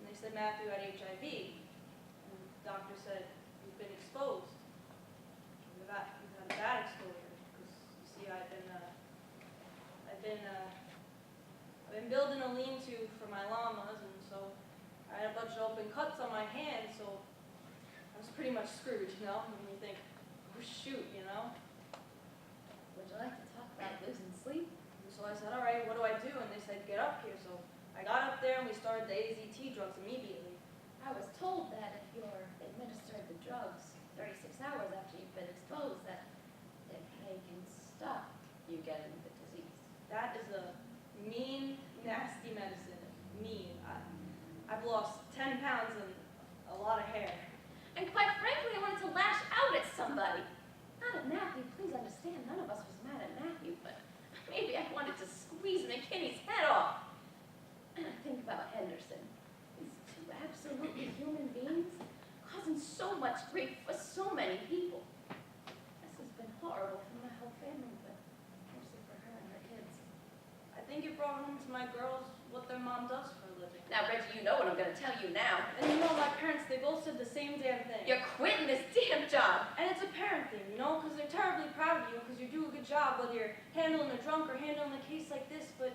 they said Matthew had HIV. And the doctor said, you've been exposed. You've had a bad exposure. Because, you see, I've been building a lean-to for my llamas, and so I had a bunch of open cuts on my hands, so I was pretty much screwed, you know? And you think, oh shoot, you know? Would you like to talk about losing sleep? And so I said, all right, what do I do? And they said, get up here. So I got up there and we started the AZT drugs immediately. I was told that if you're administered the drugs 36 hours after you've been exposed, that it can stop you getting the disease. That is a mean, nasty medicine. Mean. I've lost 10 pounds and a lot of hair. And quite frankly, I wanted to lash out at somebody. Not at Matthew, please understand, none of us was mad at Matthew, but maybe I wanted to squeeze McKinney's head off. And I think about Henderson. These two absolutely human beings causing so much grief for so many people. This has been horrible for my whole family, but mostly for her and her kids. I think it brought home to my girls what their mom does for a living. Now, Reggie, you know what I'm going to tell you now. And you know, my parents, they both said the same damn thing. You're quitting this damn job. And it's a parent thing, you know, because they're terribly proud of you because you do a good job, whether you're handling a drunk or handling a case like this, but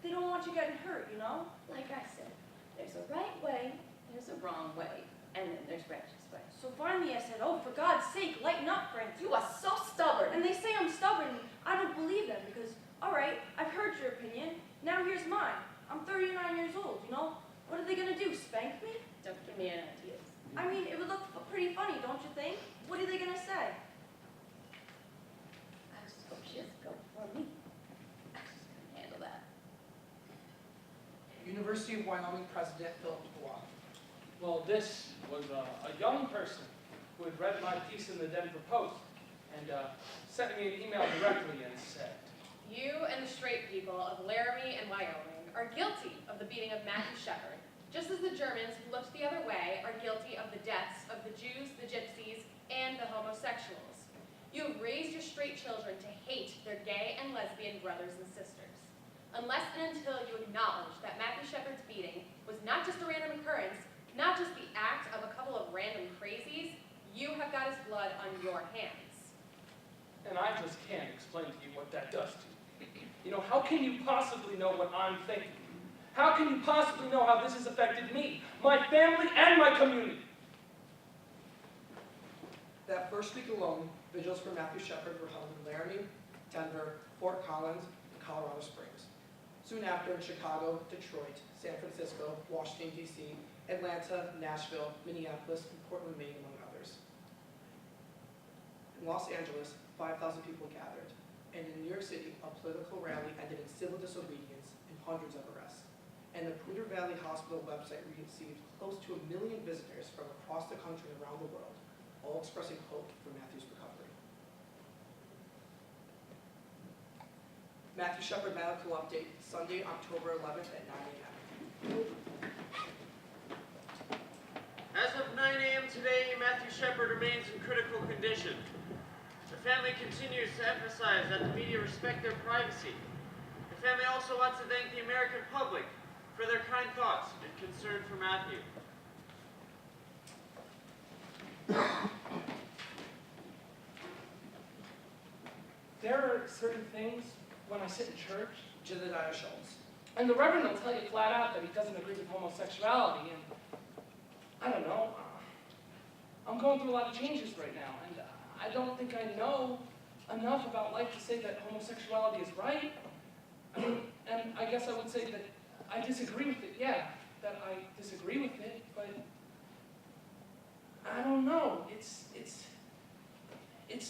they don't want you getting hurt, you know? Like I said, there's a right way, there's a wrong way, and then there's Reggie's way. So finally I said, oh, for God's sake, lighten up, Francis. You are so stubborn. And they say I'm stubborn. I don't believe them because, all right, I've heard your opinion. Now here's mine. I'm 39 years old, you know? What are they going to do, spank me? Don't give me any ideas. I mean, it would look pretty funny, don't you think? What are they going to say? I just hope she doesn't go before me. I just couldn't handle that. University of Wyoming President Philip Dubois. Well, this was a young person who had read my piece in the Denver Post and sent me an email directly and said, You and the straight people of Laramie and Wyoming are guilty of the beating of Matthew Shepard, just as the Germans who looked the other way are guilty of the deaths of the Jews, the Gypsies, and the homosexuals. You have raised your straight children to hate their gay and lesbian brothers and sisters. Unless and until you acknowledge that Matthew Shepard's beating was not just a random occurrence, not just the act of a couple of random crazies, you have got his blood on your hands. and I just can't explain to you what that does to you. You know, how can you possibly know what I'm thinking? How can you possibly know how this has affected me, my family, and my community? That first week alone, vigils for Matthew Shepard were held in Laramie, Denver, Fort Collins, and Colorado Springs. Soon after, in Chicago, Detroit, San Francisco, Washington, D.C., Atlanta, Nashville, Minneapolis, and Portland, Maine, among others. In Los Angeles, 5,000 people gathered, and in New York City, a political rally ended in civil disobedience and hundreds of arrests. And the Poudre Valley Hospital website received close to 1 million visitors from across the country and around the world, all expressing hope for Matthew's recovery. Matthew Shepard Medical Update, Sunday, October 11th at 9 a.m. As of 9 a.m. today, Matthew Shepard remains in critical condition. The family continues to emphasize that the media respect their privacy. The family also wants to thank the American public for their kind thoughts and concern for Matthew. There are certain things when I sit in church, Jedediah Schultz. and the Reverend will tell you flat out that he doesn't agree with homosexuality, and I don't know, I'm going through a lot of changes right now, and I don't think I know enough about life to say that homosexuality is right. I mean, and I guess I would say that I disagree with it, yeah, that I disagree with it, but I don't know, it's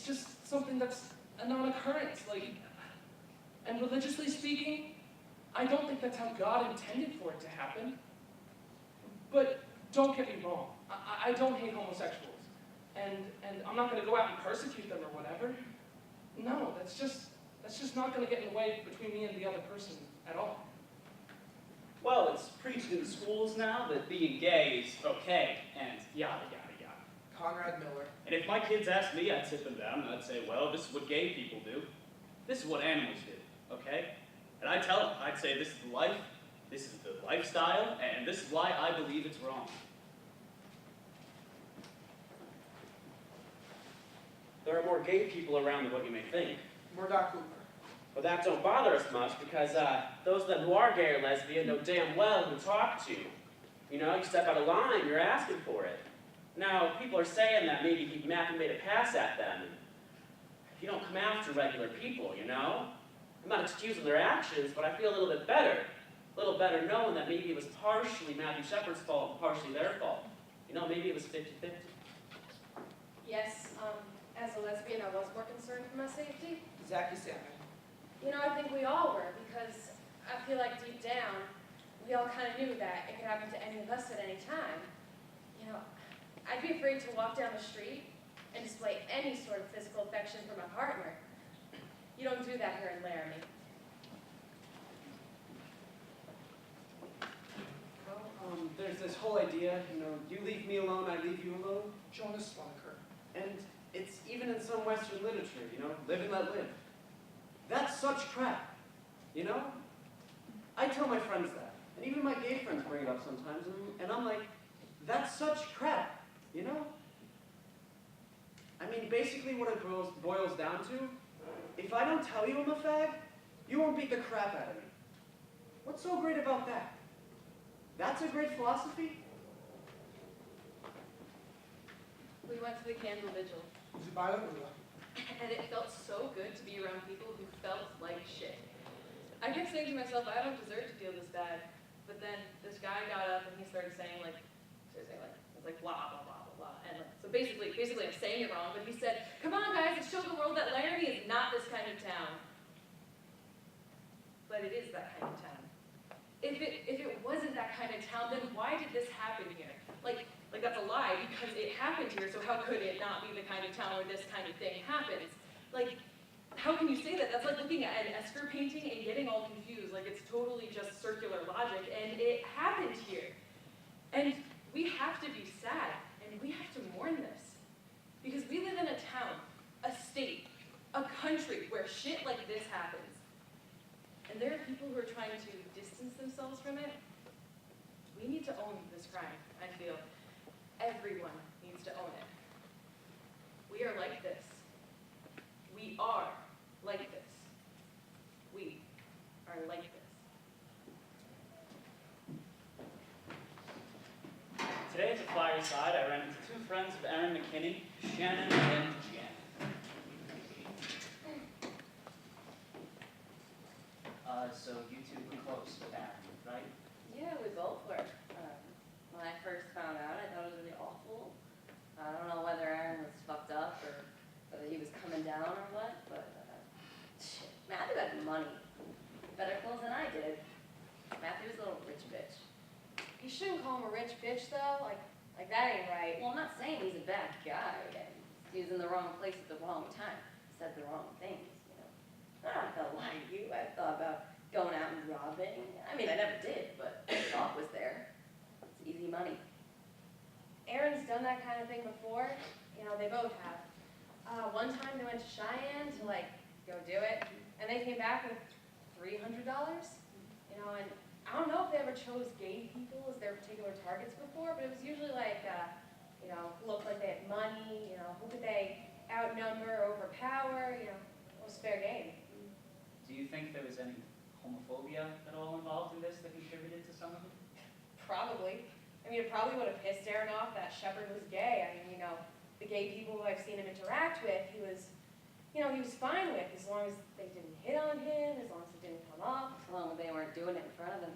just something that's a non-occurrence, like, and religiously speaking, I don't think that's how God intended for it to happen. But don't get me wrong, I don't hate homosexuals, and I'm not going to go out and persecute them or whatever. No, that's just not going to get in the way between me and the other person at all. Well, it's preached in schools now that being gay is okay, and yada, yada, yada. Conrad Miller. And if my kids asked me, I'd sit them down and I'd say, well, this is what gay people do. This is what animals do, okay? And I'd tell them, I'd say, this is life, This is the lifestyle, and this is why I believe it's wrong. There are more gay people around than what you may think. Murdoch Cooper. But that don't bother us much because those of them who are gay or lesbian know damn well who to talk to. You know, you step out of line, you're asking for it. Now, people are saying that maybe Matthew made a pass at them. And you don't come after regular people, you know? I'm not excusing their actions, but I feel a little bit better. A little better knowing that maybe it was partially Matthew Shepard's fault and partially their fault. You know, maybe it was 50-50. Yes, as a lesbian, I was more concerned for my safety. Zachy Salmon. You know, I think we all were, because I feel like deep down, we all kind of knew that it could happen to any of us at any time. You know, I'd be afraid to walk down the street and display any sort of physical affection for my partner. You don't do that here in Laramie. Well, there's this whole idea, you know, you leave me alone, I leave you alone. Jonas Swanker. And it's even in some Western literature, you know, live and let live. That's such crap, you know? I tell my friends that, and even my gay friends bring it up sometimes, and I'm like, that's such crap, you know? I mean, basically what it boils down to, if I don't tell you I'm a fag, you won't beat the crap out of me. What's so great about that? That's a great philosophy? We went to the candle vigil, and it felt so good to be around people who felt like shit. I kept saying to myself, I don't deserve to feel this bad. But then this guy got up and he started saying like, it was like blah, blah, blah, blah, blah. And like, so basically I'm saying it wrong, but he said, come on guys, let's show the world that Laramie is not this kind of town. But it is that kind of town. If it wasn't that kind of town, then why did this happen here? Like that's a lie, because it happened here, so how could it not be the kind of town where this kind of thing happens? Like, how can you say that? That's like looking at an Esker painting and getting all confused, like it's totally just circular logic, and it happened here. And we have to be sad, and we have to mourn this. Because we live in a town, a state, a country where shit like this happens. And there are people who are trying to distance themselves from it. We need to own this crime, I feel. Everyone needs to own it. We are like this. We are like this. We are like this. Today at the fireside, I ran into two friends of Aaron McKinney, Shannon and Jan. So you two were close with Aaron, right? Yeah, we both were. When I first found out, I thought it was really awful. I don't know whether Aaron was fucked up or whether he was coming down or what, but shit, Matthew had money. Better clothes than I did. Matthew was a little rich bitch. You shouldn't call him a rich bitch, though. Like that ain't right. Well, I'm not saying he's a bad guy. He was in the wrong place at the wrong time. Said the wrong things, you know. I'm not gonna lie to you. I thought about going out and robbing. I mean, I never did, but the thought was there. It's easy money. Aaron's done that kind of thing before. You know, they both have. One time they went to Cheyenne to go do it, and they came back with $300. You know, and I don't know if they ever chose gay people as their particular targets before, but it was usually you know, who looked like they had money. You know, who could they outnumber, overpower? You know, it was fair game. Do you think there was any homophobia at all involved in this that contributed to some of it? Probably. I mean, it probably would have pissed Aaron off that Shepard was gay. I mean, you know, the gay people who I've seen him interact with, he was fine with, as long as they didn't hit on him, as long as it didn't come up. As long as they weren't doing it in front of him.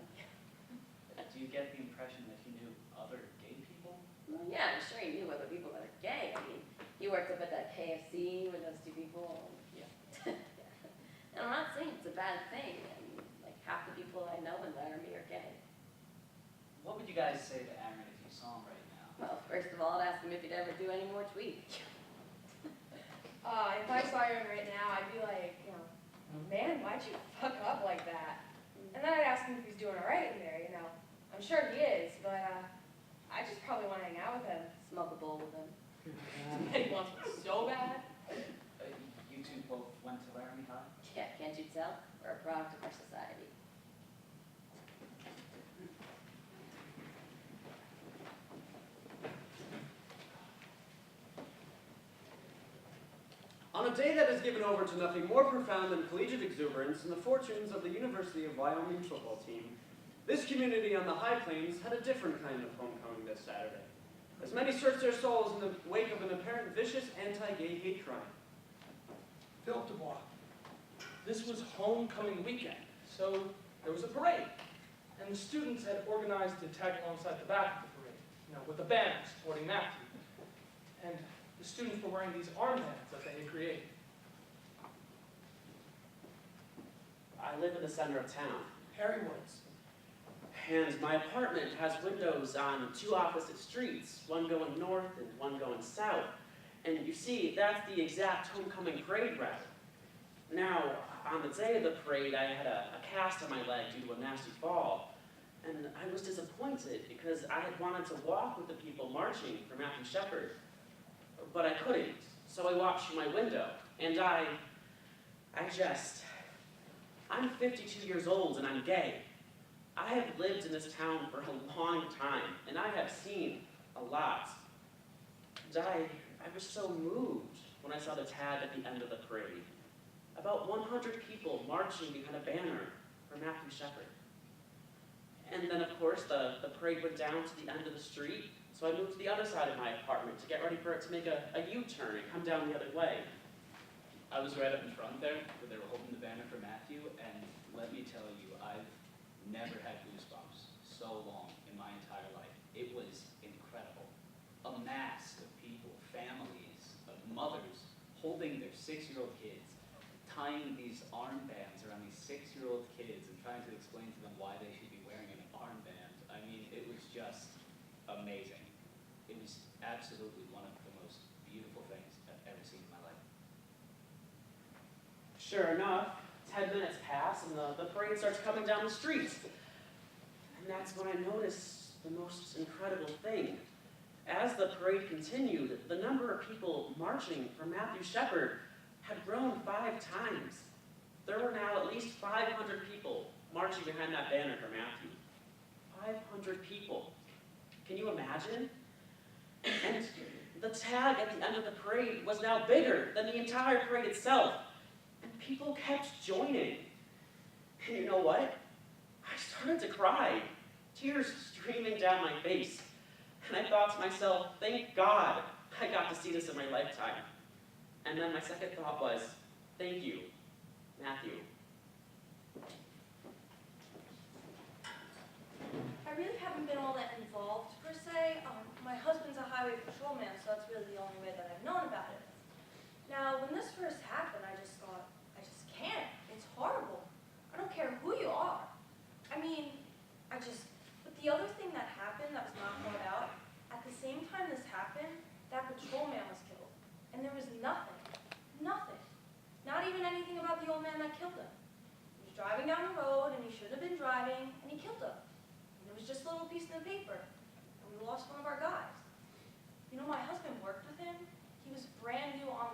Do you get the impression that he knew other gay people? Well, yeah, I'm sure he knew other people that are gay. I mean, he worked up at that KFC with those two people. Yeah. And I'm not saying it's a bad thing. I mean, like half the people I know in Laramie are gay. What would you guys say to Aaron if you saw him right now? Well, first of all, I'd ask him if he'd ever do any more tweets. If I saw Aaron right now, I'd be like, you know, man, why'd you fuck up like that? And then I'd ask him if he's doing all right in there, you know. I'm sure he is, but I just probably want to hang out with him. Smoke a bowl with him. And he wants me so bad. You two both went to Laramie High? Yeah, can't you tell? We're a product of our society. On a day that is given over to nothing more profound than collegiate exuberance and the fortunes of the University of Wyoming football team, this community on the High Plains had a different kind of homecoming this Saturday, as many searched their souls in the wake of an apparent vicious anti-gay hate crime. Philip Dubois. This was homecoming weekend, so there was a parade. And the students had organized to tag alongside the back of the parade, with the banner supporting Matthew. And the students were wearing these armbands that they had created. I live in the center of town. Harry Woods. And my apartment has windows on two opposite streets, one going north and one going south. And you see, that's the exact homecoming parade route. Now, on the day of the parade, I had a cast on my leg due to a nasty fall. And I was disappointed because I had wanted to walk with the people marching for Matthew Shepard. But I couldn't, so I watched from my window. And I'm 52 years old and I'm gay. I have lived in this town for a long time, and I have seen a lot. And I was so moved when I saw the tag at the end of the parade. About 100 people marching behind a banner for Matthew Shepard. And then, of course, the parade went down to the end of the street, so I moved to the other side of my apartment to get ready for it to make a U-turn and come down the other way. I was right up in front there, where they were holding the banner for Matthew, and let me tell you, I've never had goosebumps so long in my entire life. It was incredible. A mass of people, families, of mothers, holding their 6-year-old kids, tying these armbands around these 6-year-old kids and trying to explain to them why they should be wearing an armband. I mean, it was just amazing. It was absolutely one of the most beautiful things I've ever seen in my life. Sure enough, 10 minutes pass and the parade starts coming down the street. And that's when I noticed the most incredible thing. As the parade continued, the number of people marching for Matthew Shepard had grown 5 times. There were now at least 500 people marching behind that banner for Matthew. 500 people. Can you imagine? And the tag at the end of the parade was now bigger than the entire parade itself. And people kept joining. And you know what? I started to cry, tears streaming down my face. And I thought to myself, thank God I got to see this in my lifetime. And then my second thought was, thank you, Matthew. I really haven't been all that involved, per se. My husband's a highway patrolman, so that's really the only way that I've known about it. Now, when this first happened, I just thought, I just can't. It's horrible. I don't care who you are. I mean, but the other thing that happened that was not brought out, at the same time this happened, that patrolman was killed. And there was nothing. Not even anything about the old man that killed him. He was driving down the road, and he shouldn't have been driving, and he killed him. And it was just a little piece of the paper. And we lost one of our guys. You know, my husband worked with him. He was brand new on